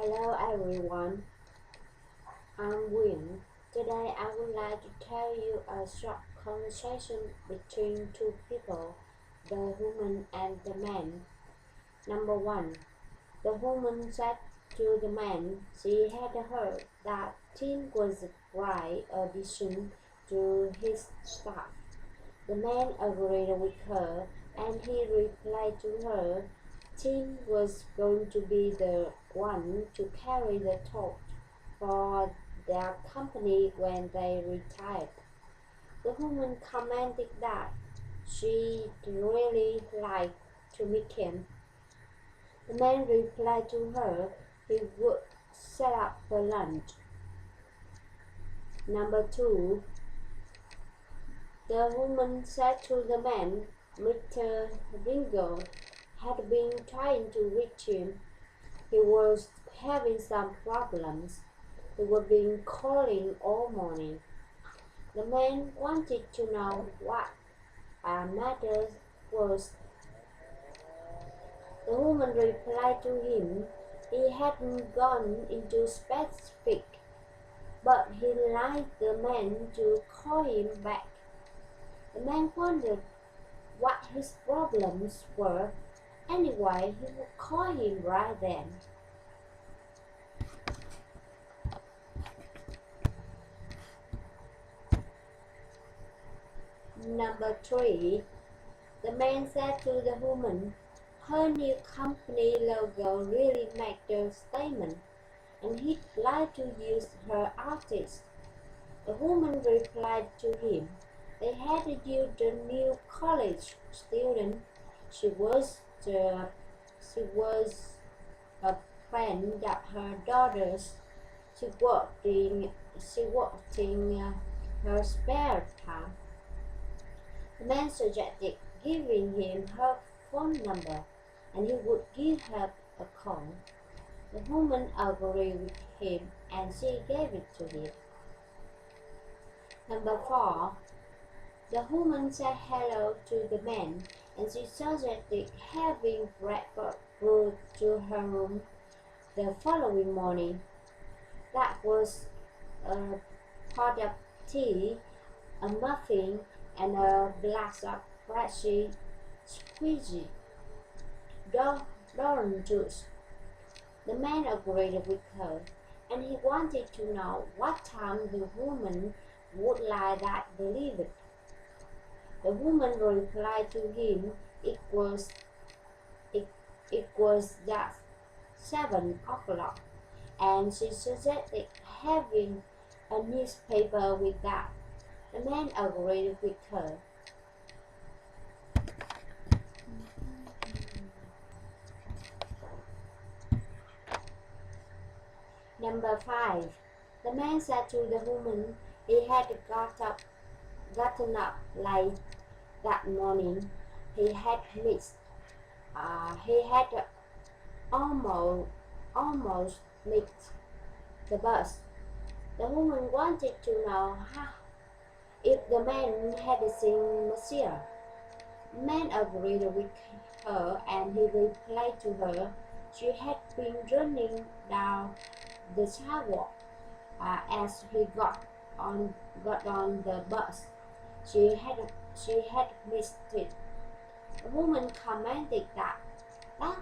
Hello everyone, I'm Win. Today I would like to tell you a short conversation between two people, the woman and the man. Number one, the woman said to the man she had heard that Tim was a great addition to his staff. The man agreed with her and he replied to her Tim was going to be the one to carry the torch for their company when they retired. The woman commented that she really liked to meet him. The man replied to her he would set up for lunch. Number two, the woman said to the man, Mr. Ringo had been trying to reach him. He was having some problems. He was been calling all morning. The man wanted to know what matter was. The woman replied to him he hadn't gone into specific, but he liked the man to call him back. The man wondered what his problems were. Anyway, he would call him right then. Number three, the man said to the woman, her new company logo really made the statement, and he'd like to use her artist. The woman replied to him, they had used a new college student. She was a friend of her daughter's. She worked in her spare time. The man suggested giving him her phone number, and he would give her a call. The woman agreed with him, and she gave it to him. Number four, the woman said hello to the man, and she suggested having breakfast brought to her room the following morning. That was a pot of tea, a muffin, and a glass of freshly squeezed orange juice. The man agreed with her, and he wanted to know what time the woman would like that delivered. The woman replied to him it was just 7 o'clock, and she suggested having a newspaper with that. The man agreed with her. Number five, the man said to the woman he had gotten up late that morning. He had almost missed the bus. The woman wanted to know if the man had seen Monsieur. The man agreed with her, and he replied to her she had been running down the sidewalk as he got on the bus. She had missed it. The woman commented that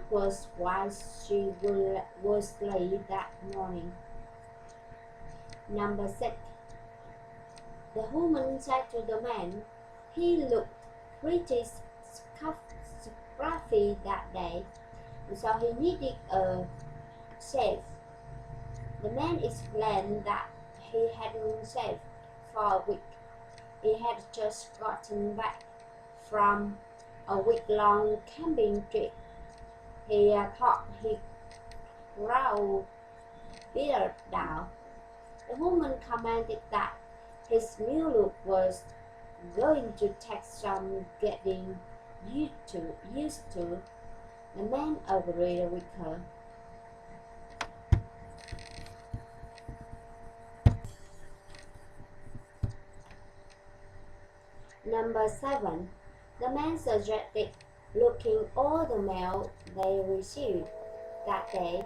was why she was late that morning. Number six, the woman said to the man he looked pretty scruffy that day, and so he needed a shave. The man explained that he hadn't shaved for a week. He had just gotten back from a week-long camping trip. He thought he grow beard down. The woman commented that his new look was going to take some getting used to. The man agreed with her. Number seven, the man suggested looking all the mail they received that day.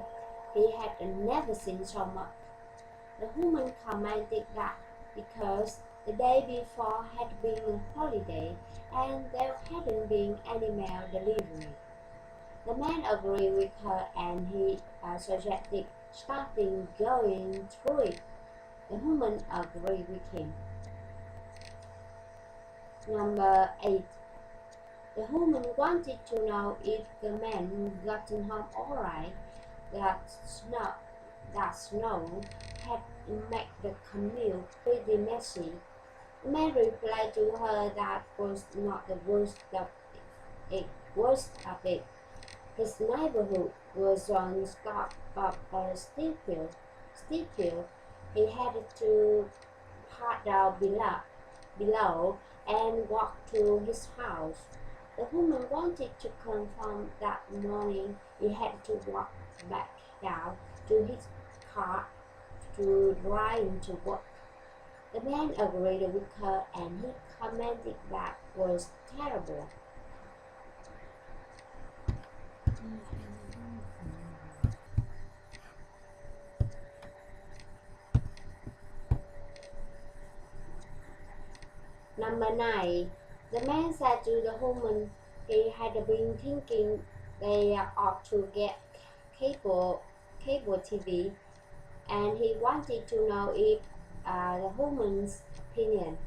he had never seen so much. The woman commented that because the day before had been a holiday and there hadn't been any mail delivery. The man agreed with her and he suggested starting going through it. The woman agreed with him. Number 8. The woman wanted to know if the man gotten home alright. That snow had made the commute pretty messy. The man replied to her that was not the worst of it. His neighborhood was on top of a steep hill. He had to park down below and walk to his house. The woman wanted to confirm that morning he had to walk back down to his car to drive to work. The man agreed with her and he commented that was terrible. Number 9. The man said to the woman he had been thinking they ought to get cable TV and he wanted to know if the woman's opinion.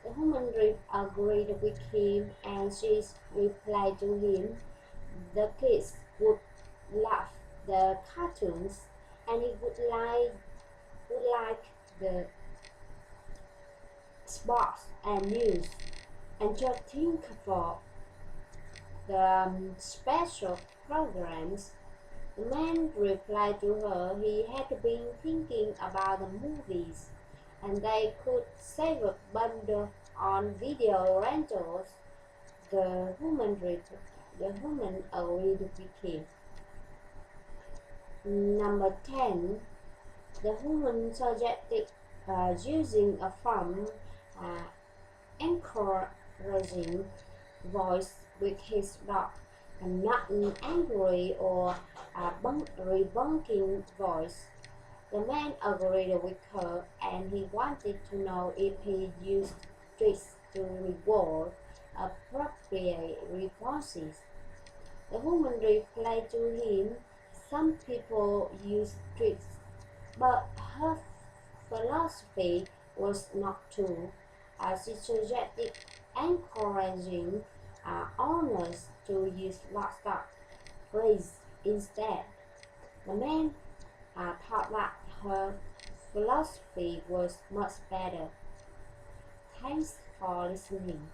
The woman agreed with him and she replied to him the kids would love the cartoons and he would like the sports and news and to think for the special programs. The man replied to her he had been thinking about the movies and they could save a bundle on video rentals. The woman agreed with him. Number 10. The woman suggested using a firm, encouraging voice with his dog, and not an angry or rebunking voice. The man agreed with her and he wanted to know if he used tricks to reward appropriate responses. The woman replied to him, some people use tricks, but her philosophy was not to. She suggested encouraging owners to use livestock race instead. The man thought that her philosophy was much better. Thanks for listening.